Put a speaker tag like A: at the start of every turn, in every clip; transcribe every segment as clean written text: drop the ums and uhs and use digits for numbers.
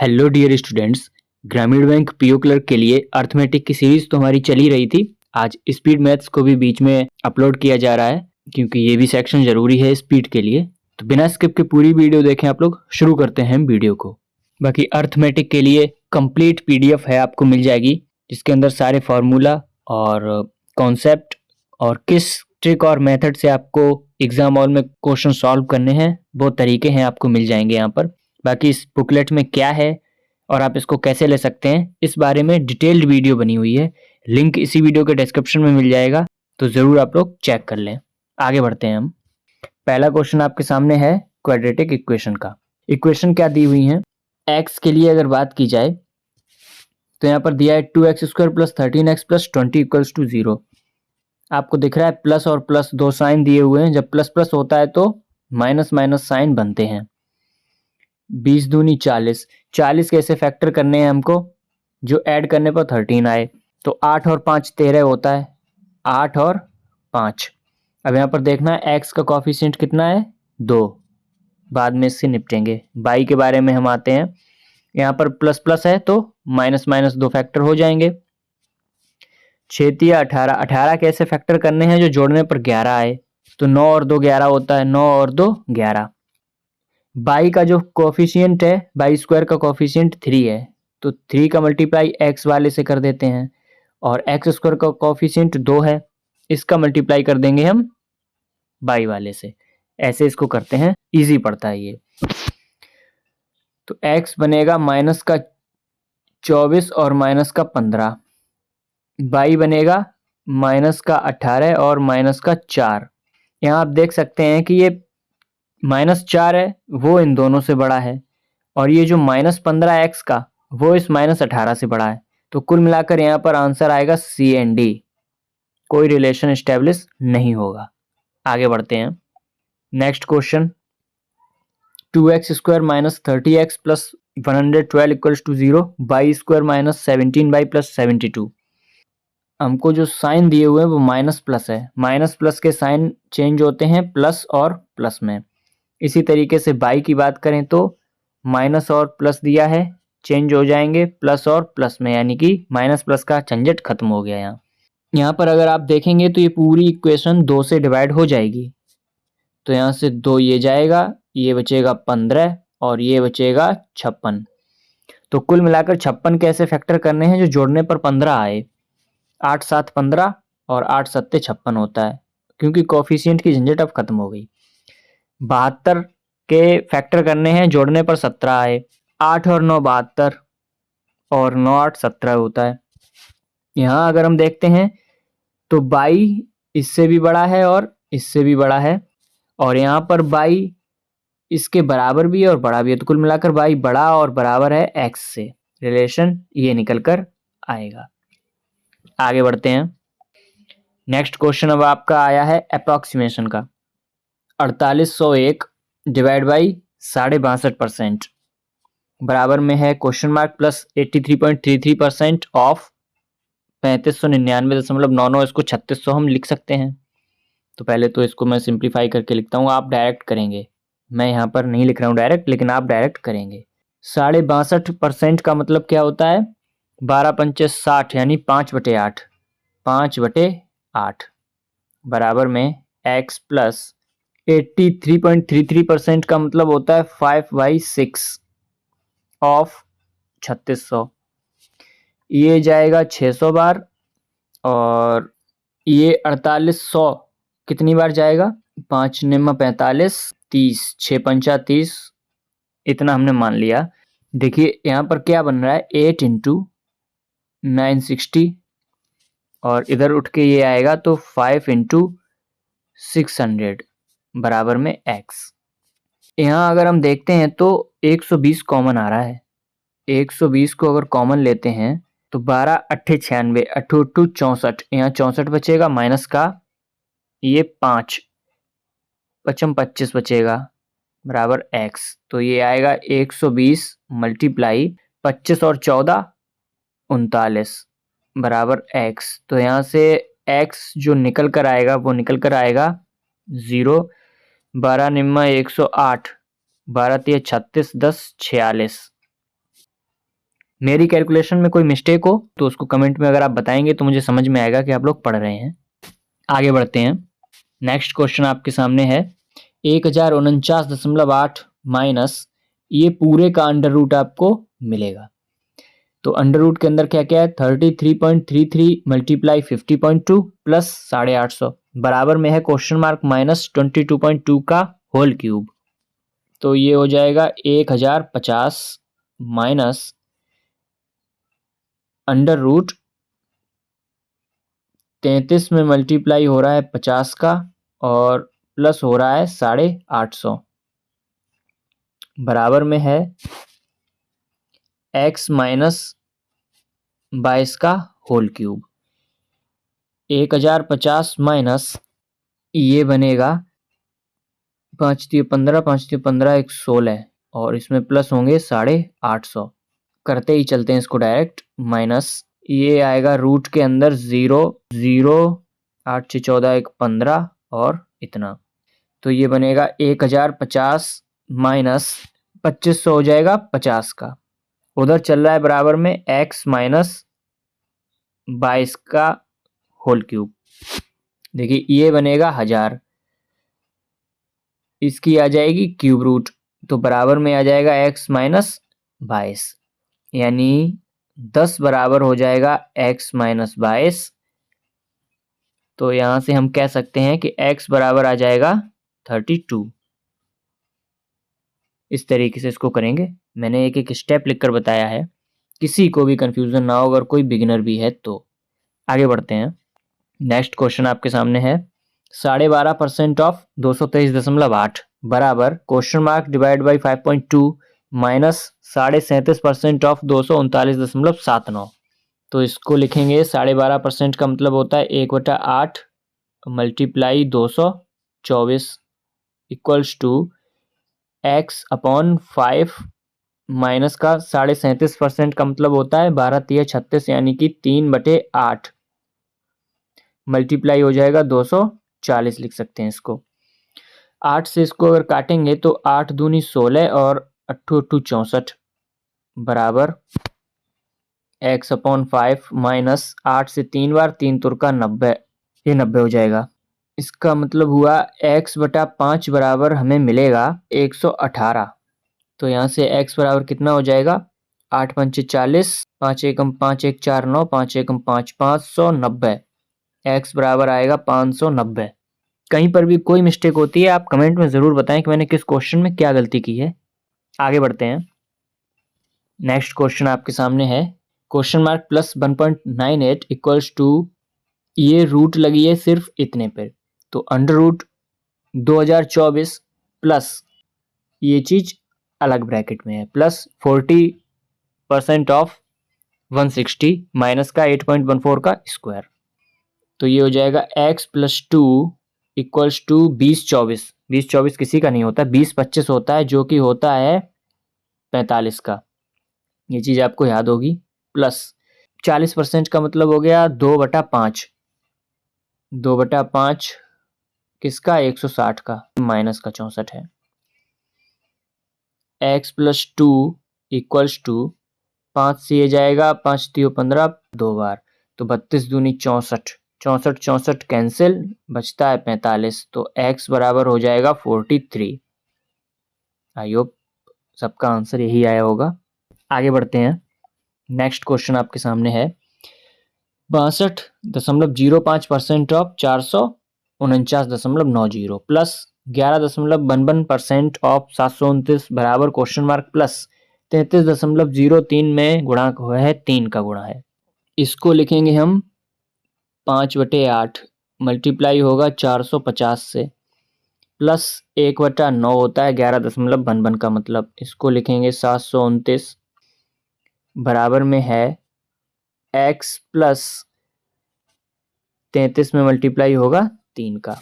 A: Hello dear students. ग्रामीण bank PO clerk के लिए अर्थमेटिक की सीरीज तो हमारी चली रही थी। आज स्पीड मैथ्स को भी बीच में अपलोड किया जा रहा है क्योंकि ये भी सेक्शन जरूरी है स्पीड के लिए। तो बिना स्किप के पूरी वीडियो देखें आप लोग। शुरू करते हैं वीडियो को। बाकी अर्थमेटिक के लिए कंप्लीट पीडीएफ है, आपको मिल जाएगी, जिसके अंदर सारे फार्मूला और कॉन्सेप्ट और किस ट्रिक और मेथड से आपको एग्जाम हॉल में क्वेश्चन सॉल्व करने हैं, वो तरीके हैं आपको मिल जाएंगे यहाँ पर। बाकी इस बुकलेट में क्या है और आप इसको कैसे ले सकते हैं, इस बारे में डिटेल्ड वीडियो बनी हुई है। लिंक इसी वीडियो के डिस्क्रिप्शन में मिल जाएगा, तो ज़रूर आप लोग चेक कर लें। आगे बढ़ते हैं हम। पहला क्वेश्चन आपके सामने है क्वाड्रेटिक इक्वेशन का। इक्वेशन क्या दी हुई है? एक्स के लिए अगर बात की जाए तो यहाँ पर दिया है 2x² + 13x + 20 = 0। आपको दिख रहा है प्लस और प्लस दो साइन दिए हुए हैं। जब प्लस प्लस होता है तो माइनस माइनस साइन बनते हैं। 20 दूनी 40। 40 कैसे फैक्टर करने हैं हमको? जो ऐड करने पर 13 आए। तो 8 और 5 13 होता है। 8 और 5। अब यहाँ पर देखना है एक्स का कॉफिशिएंट कितना है? 2। बाद में इससे निपटेंगे। बाई के बारे में हम आते हैं। यहाँ पर प्लस प्लस है तो माइनस माइनस 2 फैक्टर हो जाएंगे। 6 या 18। 18 कैसे फैक्टर करने हैं? जो जोड़ने पर 11 आए। तो 9 और 2 11 होता है। 9 और 2 11। बाई का जो कोफिशिएंट है, बाई स्क्वायर का कोफिशिएंट 3 है, तो 3 का मल्टीप्लाई एक्स वाले से कर देते हैं। और एक्स स्क्वायर का कोफिशिएंट 2 है, इसका मल्टीप्लाई कर देंगे हम बाई वाले से। ऐसे इसको करते हैं, इजी पड़ता है ये। तो एक्स बनेगा माइनस का 24 और माइनस का 15। बाई बनेगा माइनस का 18 और माइनस का 4। यहाँ आप देख सकते हैं कि ये -4 है, वो इन दोनों से बड़ा है, और ये जो -15 एक्स का, वो इस -18 से बड़ा है। तो कुल मिलाकर यहाँ पर आंसर आएगा सी एंड डी। कोई रिलेशन एस्टेब्लिश नहीं होगा। आगे बढ़ते हैं। Next question, 2x² - 30x + 112 = 0, y² - 17y + 72। हमको जो साइन दिए हुए हैं वो माइनस प्लस है। माइनस प्लस के साइन चेंज होते हैं प्लस और प्लस में। इसी तरीके से बाई की बात करें तो माइनस और प्लस दिया है, चेंज हो जाएंगे प्लस और प्लस में, यानी कि माइनस प्लस का झंझट खत्म हो गया। यहाँ पर अगर आप देखेंगे तो ये पूरी इक्वेशन 2 से डिवाइड हो जाएगी। तो यहाँ से 2 ये जाएगा, ये बचेगा 15 और ये बचेगा 56। तो कुल मिलाकर 56 कैसे फैक्टर करने हैं? जो जोड़ने पर 15 आए। 8 7 15 और 8 7 56 होता है, क्योंकि कोफिशिएंट की झंझट अब खत्म हो गई। 72 के फैक्टर करने हैं, जोड़ने पर 17 आए। 8 और 9 72 और 9 8 17 होता है। यहाँ अगर हम देखते हैं तो बाई इससे भी बड़ा है और इससे भी बड़ा है, और यहाँ पर बाई इसके बराबर भी है और बड़ा भी है। तो कुल मिलाकर बाई बड़ा और बराबर है एक्स से। रिलेशन ये निकल कर आएगा। आगे बढ़ते हैं। नेक्स्ट क्वेश्चन अब आपका आया है अप्रॉक्सीमेशन का। 4801 डिवाइड बाई 62.5% बराबर में है क्वेश्चन मार्क प्लस 83.33% ऑफ 3599.99। इसको 3600 हम लिख सकते हैं। तो पहले तो इसको मैं सिंप्लीफाई करके लिखता हूँ, आप डायरेक्ट करेंगे। मैं यहाँ पर नहीं लिख रहा हूँ डायरेक्ट, लेकिन आप डायरेक्ट करेंगे। 62.5% का मतलब क्या होता है? 12 पंचे 60, यानी 5/8। 5/8 बराबर में x प्लस 83.33% का मतलब होता है 5/6 ऑफ 3600। ये जाएगा 600 बार, और ये 4800 कितनी बार जाएगा? 5 निम्मा 45, 30, 6 पंचा 30, इतना हमने मान लिया। देखिए यहाँ पर क्या बन रहा है? 8 × 960, और इधर उठ के ये आएगा तो 5 × 600 बराबर में x। यहाँ अगर हम देखते हैं तो 120 कॉमन आ रहा है। 120 को अगर कॉमन लेते हैं तो 12 8 96, 8 8 64, यहाँ 64 बचेगा, माइनस का ये 5, 55 25 बचेगा बराबर x। तो ये आएगा 120 मल्टीप्लाई 25 और 14 39 बराबर x। तो यहाँ से x जो निकल कर आएगा वो निकल कर आएगा 0। 12 निम्मा 108, 12 3 36, 10 46। मेरी कैलकुलेशन में कोई मिस्टेक हो तो उसको कमेंट में अगर आप बताएंगे तो मुझे समझ में आएगा कि आप लोग पढ़ रहे हैं। आगे बढ़ते हैं। नेक्स्ट क्वेश्चन आपके सामने है 1049.8 माइनस, ये पूरे का अंडर रूट आपको मिलेगा। तो अंडर रूट के अंदर क्या क्या है, 33.33 मल्टीप्लाई 50.2 प्लस 850 बराबर में है क्वेश्चन मार्क माइनस 22.2 का होल क्यूब। तो ये हो जाएगा 1050 माइनस अंडर रूट 33 में मल्टीप्लाई हो रहा है 50 का और प्लस हो रहा है 850 बराबर में है x माइनस 22 का होल क्यूब। 1050 माइनस ये बनेगा 5 × 15 5 × 15 116 और इसमें प्लस होंगे 850। करते ही चलते हैं इसको डायरेक्ट। माइनस ये आएगा रूट के अंदर 0 0 8 × 14 1 15 और इतना। तो ये बनेगा 1050 माइनस 2500 हो जाएगा 50 का। उधर चल रहा है बराबर में x माइनस 22 का होल क्यूब। देखिए ये बनेगा 1000, इसकी आ जाएगी क्यूब रूट, तो बराबर में आ जाएगा x माइनस 22, यानी 10 बराबर हो जाएगा x माइनस 22। तो यहां से हम कह सकते हैं कि x बराबर आ जाएगा 32। इस तरीके से इसको करेंगे। मैंने एक एक स्टेप लिखकर बताया है, किसी को भी कंफ्यूजन ना हो अगर कोई बिगिनर भी है तो। आगे बढ़ते हैं। नेक्स्ट क्वेश्चन आपके सामने है 12.5% ऑफ 223.8 बराबर question mark divide by 5.2 minus 37.5% of 239.79। तो इसको लिखेंगे 12.5% का मतलब होता है 1/8 multiply 224 equals to x upon 5 minus का 37.5% का मतलब होता है 12 × 36 यानी कि 3/8 मल्टीप्लाई हो जाएगा 240 लिख सकते हैं इसको। 8 से इसको अगर काटेंगे तो 8 दूनी 16 और 8 8 64 बराबर x अपॉन 5 माइनस 8 से 3 बार 3 तुरका 90, ये 90 हो जाएगा। इसका मतलब हुआ x/5 बराबर हमें मिलेगा 118। तो यहाँ से x बराबर कितना हो जाएगा, 8 × 5 = 40, 5 × 1 = 5 1 4 9 5 1 = 5 590। x बराबर आएगा 590। कहीं पर भी कोई मिस्टेक होती है आप कमेंट में ज़रूर बताएं कि मैंने किस क्वेश्चन में क्या गलती की है। आगे बढ़ते हैं। नेक्स्ट क्वेश्चन आपके सामने है question mark plus 1.98 equals to, ये रूट लगी है सिर्फ इतने पर, तो अंडर रूट 2024 प्लस ये चीज़ अलग ब्रैकेट में है प्लस 40% ऑफ 160 माइनस का 8.14 का स्क्वायर। तो ये हो जाएगा x + 2 इक्वल्स टू 2024। 2024 किसी का नहीं होता, 2025 होता है जो कि होता है 45 का, ये चीज़ आपको याद होगी। प्लस 40% का मतलब हो गया 2/5, 2/5 किसका, 160 का, माइनस का 64 है। x + 2 इक्वल्स टू 5 से ये जाएगा 5 × 3 = 15 2 बार, तो 32 दूनी 64, 64 64 कैंसिल, बचता है 45। तो x बराबर हो जाएगा 43। आई होप सबका आंसर यही आया होगा। आगे बढ़ते हैं। नेक्स्ट क्वेश्चन आपके सामने है 62.05% ऑफ 449.90 प्लस 11.52% ऑफ 729 बराबर क्वेश्चन मार्क प्लस 33.03 में गुणांक हुआ है 3 का गुणा है। इसको लिखेंगे हम 5/8 मल्टीप्लाई होगा 450 से प्लस 1/9 होता है 11.52 का मतलब, इसको लिखेंगे 729 बराबर में है x प्लस 33 में मल्टीप्लाई होगा 3 का।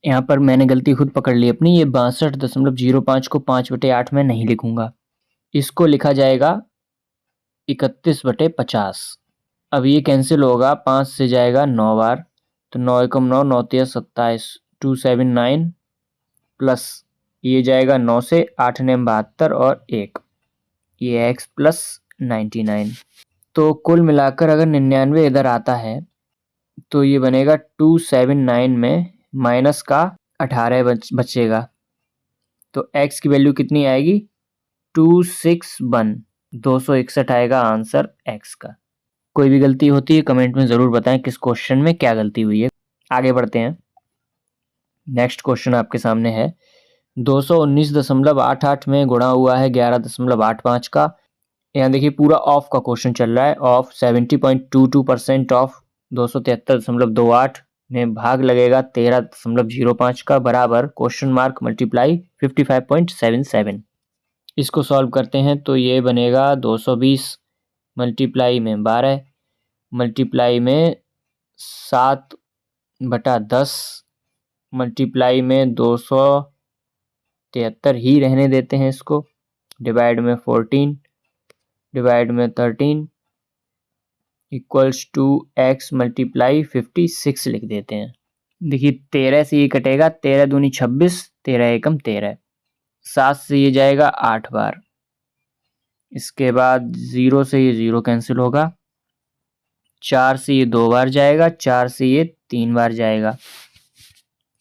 A: यहाँ पर मैंने गलती खुद पकड़ ली अपनी, ये 62.05 को 5/8 में नहीं लिखूंगा, इसको लिखा जाएगा 31/50। अब ये कैंसिल होगा, 5 से जाएगा 9 बार, तो 9 × 9 9 × 3 = 27 279 प्लस ये जाएगा 9 से 8 × 9 = 72 और 1, ये x प्लस 99। तो कुल मिलाकर अगर 99 इधर आता है तो ये बनेगा 279 में माइनस का 18 बचेगा। तो x की वैल्यू कितनी आएगी? 261, 261 आएगा आंसर x का। कोई भी गलती होती है कमेंट में ज़रूर बताएं किस क्वेश्चन में क्या गलती हुई है। आगे बढ़ते हैं। नेक्स्ट क्वेश्चन आपके सामने है 219.88 में गुणा हुआ है 11.85 का। यहाँ देखिए पूरा ऑफ का क्वेश्चन चल रहा है। ऑफ 70.22% ऑफ 273.28 में भाग लगेगा 13.05 का बराबर क्वेश्चन मार्क मल्टीप्लाई 55.77। इसको सॉल्व करते हैं तो ये बनेगा 220 मल्टीप्लाई में 12 मल्टीप्लाई में 7/10 मल्टीप्लाई में 273 ही रहने देते हैं इसको, डिवाइड में 14 डिवाइड में 13 इक्वल्स टू x मल्टीप्लाई 56 लिख देते हैं। देखिए 13 से ये कटेगा, 13 दूनी 26, 13 एकम 13, 7 से ये जाएगा 8 बार, इसके बाद 0 से ये 0 कैंसिल होगा, 4 से ये 2 बार जाएगा, 4 से ये 3 बार जाएगा,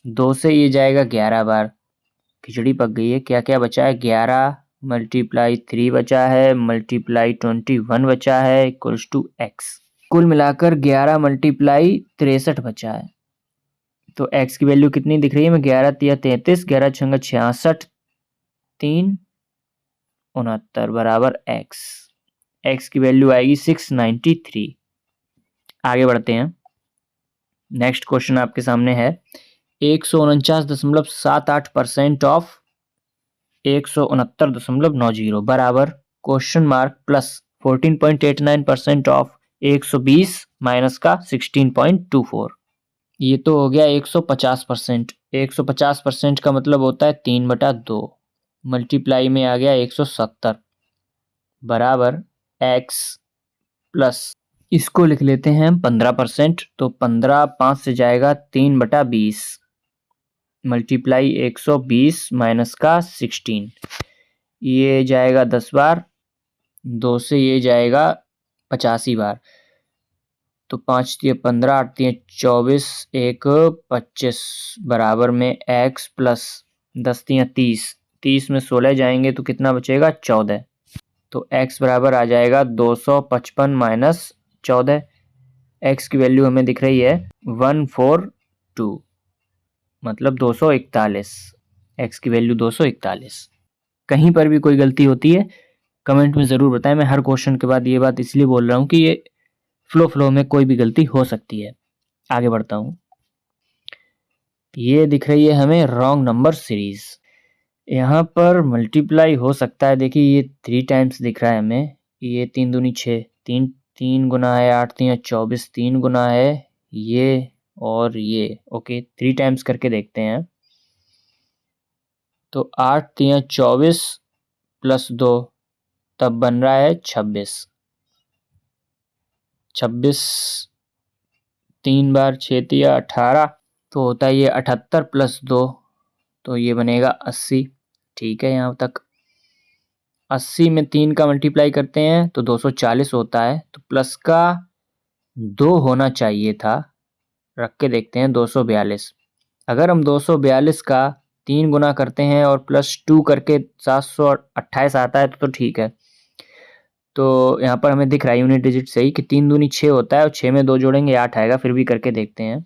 A: 2 से ये जाएगा 11 बार। खिचड़ी पक गई है। क्या क्या बचा है? 11 मल्टीप्लाई 3 बचा है, मल्टीप्लाई 21 बचा है, इक्वल्स टू x। कुल मिलाकर 11 मल्टीप्लाई 63 बचा है। तो x की वैल्यू कितनी दिख रही है? मैं 11 तिया 33, 11 छंगा 66, 3 69 बराबर x। x की वैल्यू आएगी 693। आगे बढ़ते हैं। नेक्स्ट क्वेश्चन आपके सामने है 149.78% ऑफ 169.90 बराबर question mark plus 14.89% of 120 minus का 16.24। ये तो हो गया 150%। 150% का मतलब होता है 3/2 मल्टीप्लाई में आ गया 170 बराबर x प्लस इसको लिख लेते हैं हम 15%। तो 15 5 से जाएगा 3/20 मल्टीप्लाई 120 माइनस का 16, ये जाएगा 10 बार, 2 से ये जाएगा 85 बार। तो 5 तिया 15, 8 तिया 24, 1 25 बराबर में x प्लस 10 तिया 30, 30 में 16 जाएंगे तो कितना बचेगा? 14। तो x बराबर आ जाएगा 255 माइनस 14। x की वैल्यू हमें दिख रही है 142 मतलब 241। x की वैल्यू 241। कहीं पर भी कोई गलती होती है कमेंट में ज़रूर बताएं। मैं हर क्वेश्चन के बाद ये बात इसलिए बोल रहा हूँ कि ये फ्लो में कोई भी गलती हो सकती है। आगे बढ़ता हूँ। ये दिख रही है हमें रॉन्ग नंबर सीरीज। यहाँ पर मल्टीप्लाई हो सकता है। देखिए ये 3 टाइम्स दिख रहा है हमें। ये 3 दूनी 6, 3 गुना है 8 तिया 24, 3 गुना है ये और ये। ओके 3 टाइम्स करके देखते हैं। तो 8 तिया 24 प्लस 2 तब बन रहा है 26। 26 3 बार 6 तिया 18 तो होता है ये 78 प्लस 2 तो ये बनेगा 80। ठीक है यहाँ तक। 80 में 3 का मल्टीप्लाई करते हैं तो 240 होता है। तो प्लस का 2 होना चाहिए था। रख के देखते हैं 242। अगर हम 242 का 3 गुना करते हैं और प्लस 2 करके 728 आता है तो ठीक है। तो यहाँ पर हमें दिख रहा है यूनिट डिजिट सही कि 3 दूनी 6 होता है और 6 में 2 जोड़ेंगे 8 आएगा। फिर भी करके देखते हैं।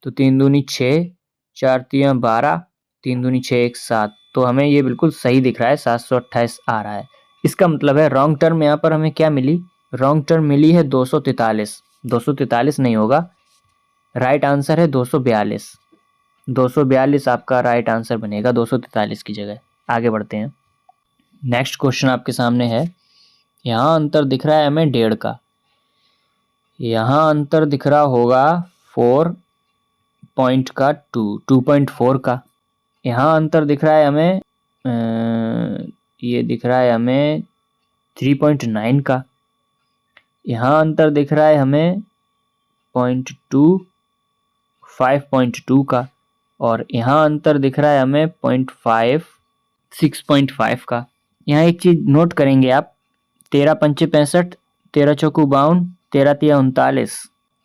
A: तो 3 दूनी 6, 4 तिया 12, 3 दूनी 6 1 7। तो हमें ये बिल्कुल सही दिख रहा है 728 आ रहा है। इसका मतलब है रॉन्ग टर्म यहाँ पर हमें क्या मिली? रॉन्ग टर्म मिली है 243। 243 नहीं होगा, राइट आंसर है 242। 242 आपका राइट आंसर बनेगा 243 की जगह। आगे बढ़ते हैं। नेक्स्ट क्वेश्चन आपके सामने है। यहाँ अंतर दिख रहा है हमें 1.5 का। यहाँ अंतर दिख रहा होगा 4 पॉइंट का 2.4 का। यहाँ अंतर दिख रहा है हमें ये दिख रहा है हमें 3.9 का। यहाँ अंतर दिख रहा है हमें 0.2 5.2 का। और यहाँ अंतर दिख रहा है हमें 0.5 6.5 का। यहाँ एक चीज़ नोट करेंगे आप 13 पंचे 65, 13 चौकू 52, 13 तिया 39,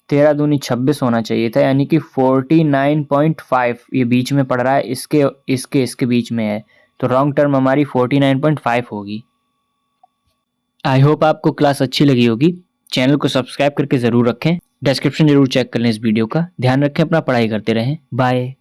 A: 13 दूनी 26 होना चाहिए था, यानी कि 49.5 ये बीच में पड़ रहा है, इसके बीच में है, तो रॉन्ग टर्म हमारी 49.5 होगी। आई होप आपको क्लास अच्छी लगी होगी। चैनल को सब्सक्राइब करके ज़रूर रखें, डिस्क्रिप्शन जरूर चेक कर लें इस वीडियो का। ध्यान रखें, अपना पढ़ाई करते रहें। बाय।